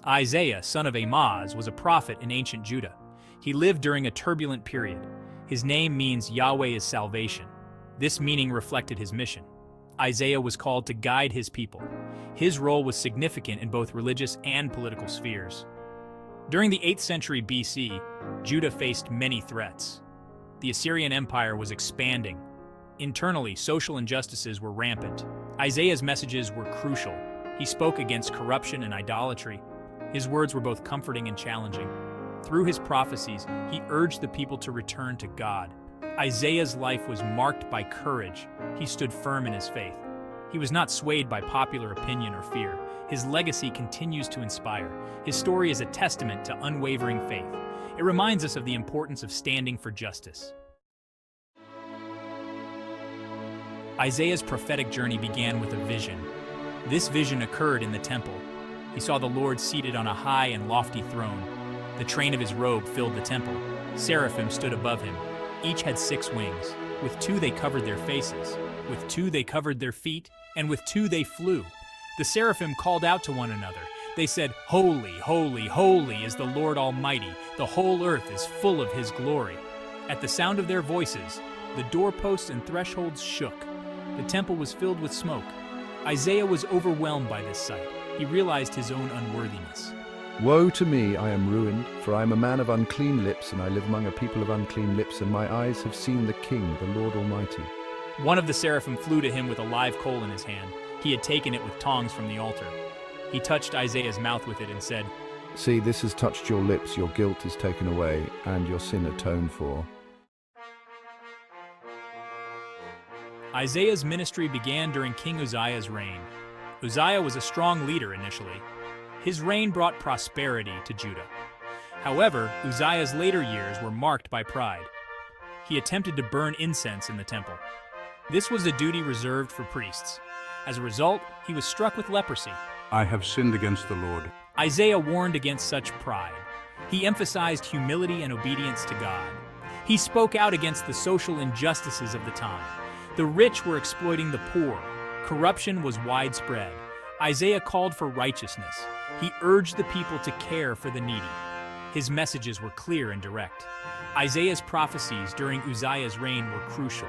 Isaiah, son of Amoz, was a prophet in ancient Judah. He lived during a turbulent period. His name means Yahweh is salvation. This meaning reflected his mission. Isaiah was called to guide his people. His role was significant in both religious and political spheres. During the 8th century BC, Judah faced many threats. The Assyrian Empire was expanding. Internally, social injustices were rampant. Isaiah's messages were crucial. He spoke against corruption and idolatry. His words were both comforting and challenging. Through his prophecies, he urged the people to return to God. Isaiah's life was marked by courage. He stood firm in his faith. He was not swayed by popular opinion or fear. His legacy continues to inspire. His story is a testament to unwavering faith. It reminds us of the importance of standing for justice. Isaiah's prophetic journey began with a vision. This vision occurred in the temple. He saw the Lord seated on a high and lofty throne. The train of his robe filled the temple. Seraphim stood above him. Each had 6 wings. With 2 they covered their faces. With 2 they covered their feet, and with 2 they flew. The seraphim called out to one another. They said, "Holy, holy, holy is the Lord Almighty. The whole earth is full of his glory." At the sound of their voices, the doorposts and thresholds shook. The temple was filled with smoke. Isaiah was overwhelmed by this sight. He realized his own unworthiness. Woe to me, I am ruined, for I am a man of unclean lips, and I live among a people of unclean lips, and my eyes have seen the King, the Lord Almighty. One of the seraphim flew to him with a live coal in his hand. He had taken it with tongs from the altar. He touched Isaiah's mouth with it and said, "See, this has touched your lips, your guilt is taken away, and your sin atoned for." Isaiah's ministry began during King Uzziah's reign. Uzziah was a strong leader initially. His reign brought prosperity to Judah. However, Uzziah's later years were marked by pride. He attempted to burn incense in the temple. This was a duty reserved for priests. As a result, he was struck with leprosy. I have sinned against the Lord. Isaiah warned against such pride. He emphasized humility and obedience to God. He spoke out against the social injustices of the time. The rich were exploiting the poor. Corruption was widespread. Isaiah called for righteousness. He urged the people to care for the needy. His messages were clear and direct. Isaiah's prophecies during Uzziah's reign were crucial.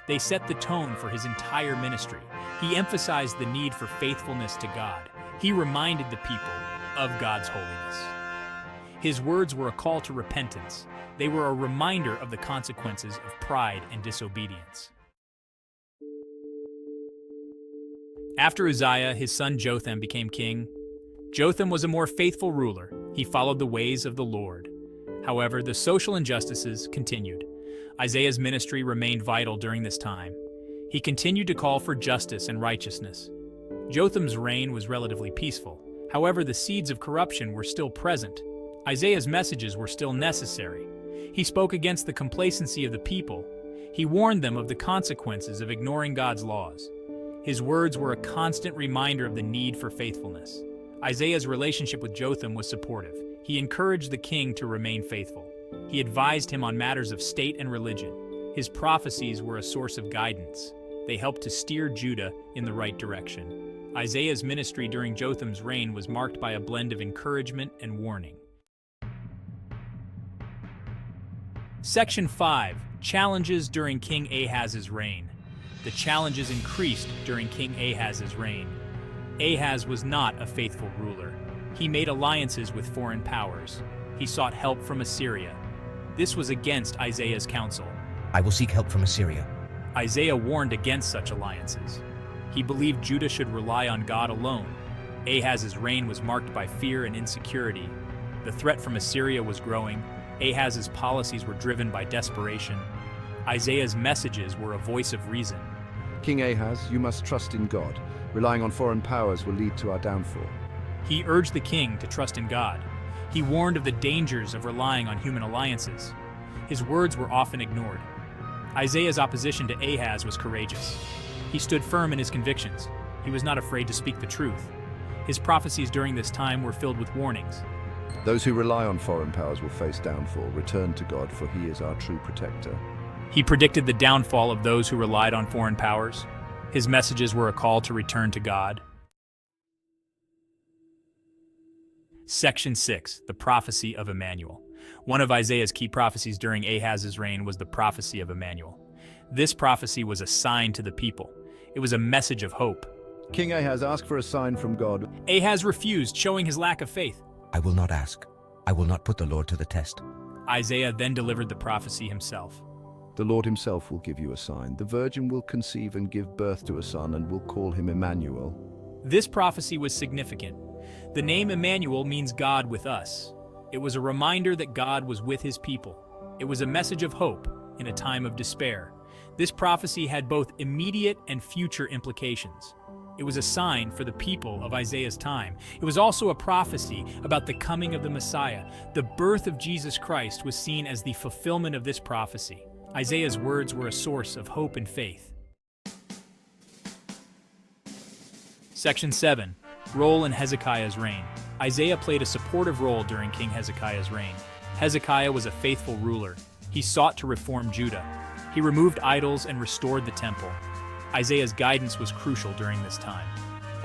They set the tone for his entire ministry. He emphasized the need for faithfulness to God. He reminded the people of God's holiness. His words were a call to repentance. They were a reminder of the consequences of pride and disobedience. After Uzziah, his son Jotham became king. Jotham was a more faithful ruler. He followed the ways of the Lord. However, the social injustices continued. Isaiah's ministry remained vital during this time. He continued to call for justice and righteousness. Jotham's reign was relatively peaceful. However, the seeds of corruption were still present. Isaiah's messages were still necessary. He spoke against the complacency of the people. He warned them of the consequences of ignoring God's laws. His words were a constant reminder of the need for faithfulness. Isaiah's relationship with Jotham was supportive. He encouraged the king to remain faithful. He advised him on matters of state and religion. His prophecies were a source of guidance. They helped to steer Judah in the right direction. Isaiah's ministry during Jotham's reign was marked by a blend of encouragement and warning. Section 5. Challenges during King Ahaz's reign. The challenges increased during King Ahaz's reign. Ahaz was not a faithful ruler. He made alliances with foreign powers. He sought help from Assyria. This was against Isaiah's counsel. I will seek help from Assyria. Isaiah warned against such alliances. He believed Judah should rely on God alone. Ahaz's reign was marked by fear and insecurity. The threat from Assyria was growing. Ahaz's policies were driven by desperation. Isaiah's messages were a voice of reason. King Ahaz, you must trust in God. Relying on foreign powers will lead to our downfall. He urged the king to trust in God. He warned of the dangers of relying on human alliances. His words were often ignored. Isaiah's opposition to Ahaz was courageous. He stood firm in his convictions. He was not afraid to speak the truth. His prophecies during this time were filled with warnings. Those who rely on foreign powers will face downfall. Return to God, for he is our true protector. He predicted the downfall of those who relied on foreign powers. His messages were a call to return to God. Section 6, the prophecy of Emmanuel. One of Isaiah's key prophecies during Ahaz's reign was the prophecy of Emmanuel. This prophecy was a sign to the people. It was a message of hope. King Ahaz, ask for a sign from God. Ahaz refused, showing his lack of faith. I will not ask. I will not put the Lord to the test. Isaiah then delivered the prophecy himself. The Lord himself will give you a sign. The virgin will conceive and give birth to a son and will call him Emmanuel. This prophecy was significant. The name Emmanuel means God with us. It was a reminder that God was with his people. It was a message of hope in a time of despair. This prophecy had both immediate and future implications. It was a sign for the people of Isaiah's time. It was also a prophecy about the coming of the Messiah. The birth of Jesus Christ was seen as the fulfillment of this prophecy. Isaiah's words were a source of hope and faith. Section 7. Role in Hezekiah's reign. Isaiah played a supportive role during King Hezekiah's reign. Hezekiah was a faithful ruler. He sought to reform Judah. He removed idols and restored the temple. Isaiah's guidance was crucial during this time.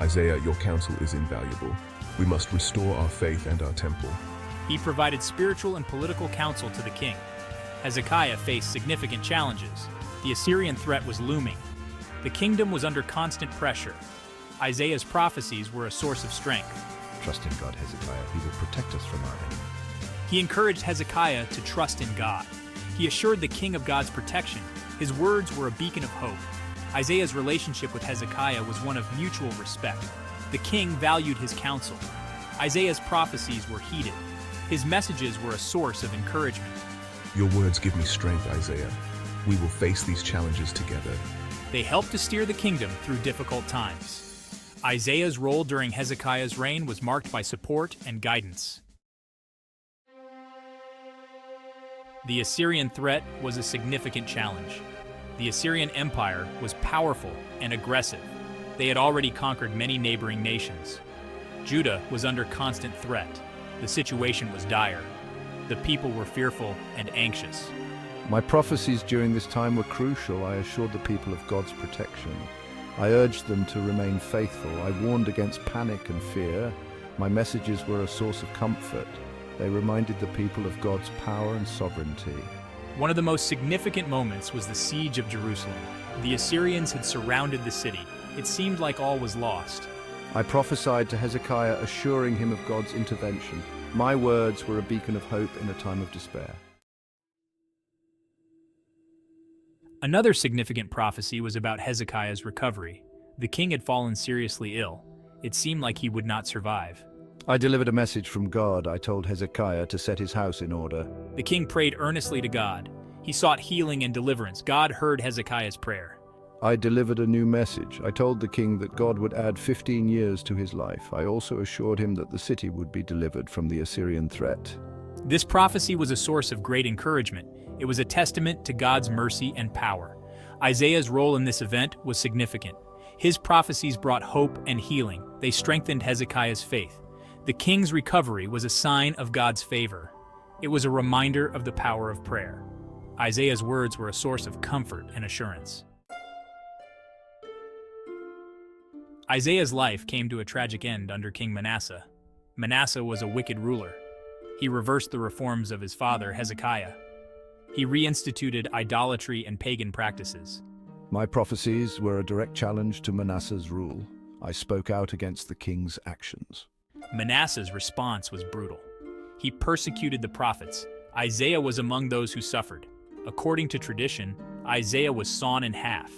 Isaiah, your counsel is invaluable. We must restore our faith and our temple. He provided spiritual and political counsel to the king. Hezekiah faced significant challenges. The Assyrian threat was looming. The kingdom was under constant pressure. Isaiah's prophecies were a source of strength. Trust in God, Hezekiah. He will protect us from our enemies. He encouraged Hezekiah to trust in God. He assured the king of God's protection. His words were a beacon of hope. Isaiah's relationship with Hezekiah was one of mutual respect. The king valued his counsel. Isaiah's prophecies were heeded. His messages were a source of encouragement. Your words give me strength, Isaiah. We will face these challenges together. They helped to steer the kingdom through difficult times. Isaiah's role during Hezekiah's reign was marked by support and guidance. The Assyrian threat was a significant challenge. The Assyrian Empire was powerful and aggressive. They had already conquered many neighboring nations. Judah was under constant threat. The situation was dire. The people were fearful and anxious. My prophecies during this time were crucial. I assured the people of God's protection. I urged them to remain faithful. I warned against panic and fear. My messages were a source of comfort. They reminded the people of God's power and sovereignty. One of the most significant moments was the siege of Jerusalem. The Assyrians had surrounded the city. It seemed like all was lost. I prophesied to Hezekiah, assuring him of God's intervention. My words were a beacon of hope in a time of despair. Another significant prophecy was about Hezekiah's recovery. The king had fallen seriously ill. It seemed like he would not survive. I delivered a message from God. I told Hezekiah to set his house in order. The king prayed earnestly to God. He sought healing and deliverance. God heard Hezekiah's prayer. I delivered a new message. I told the king that God would add 15 years to his life. I also assured him that the city would be delivered from the Assyrian threat. This prophecy was a source of great encouragement. It was a testament to God's mercy and power. Isaiah's role in this event was significant. His prophecies brought hope and healing. They strengthened Hezekiah's faith. The king's recovery was a sign of God's favor. It was a reminder of the power of prayer. Isaiah's words were a source of comfort and assurance. Isaiah's life came to a tragic end under King Manasseh. Manasseh was a wicked ruler. He reversed the reforms of his father, Hezekiah. He reinstituted idolatry and pagan practices. My prophecies were a direct challenge to Manasseh's rule. I spoke out against the king's actions. Manasseh's response was brutal. He persecuted the prophets. Isaiah was among those who suffered. According to tradition, Isaiah was sawn in half.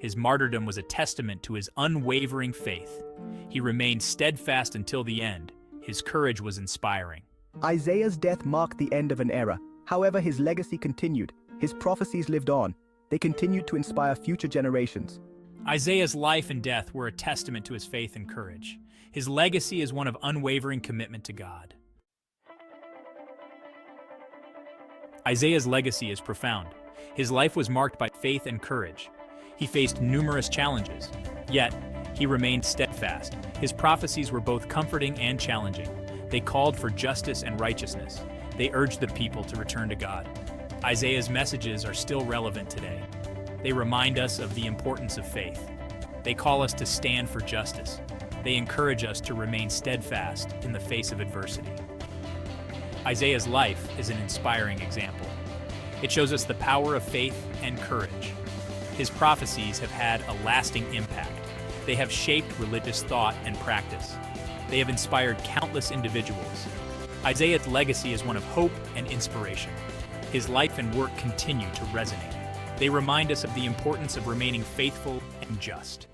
His martyrdom was a testament to his unwavering faith. He remained steadfast until the end. His courage was inspiring. Isaiah's death marked the end of an era. However, his legacy continued. His prophecies lived on. They continued to inspire future generations. Isaiah's life and death were a testament to his faith and courage. His legacy is one of unwavering commitment to God. Isaiah's legacy is profound. His life was marked by faith and courage. He faced numerous challenges, yet he remained steadfast. His prophecies were both comforting and challenging. They called for justice and righteousness. They urged the people to return to God. Isaiah's messages are still relevant today. They remind us of the importance of faith. They call us to stand for justice, They encourage us to remain steadfast in the face of adversity. Isaiah's life is an inspiring example. It shows us the power of faith and courage. His prophecies have had a lasting impact. They have shaped religious thought and practice. They have inspired countless individuals. Isaiah's legacy is one of hope and inspiration. His life and work continue to resonate. They remind us of the importance of remaining faithful and just.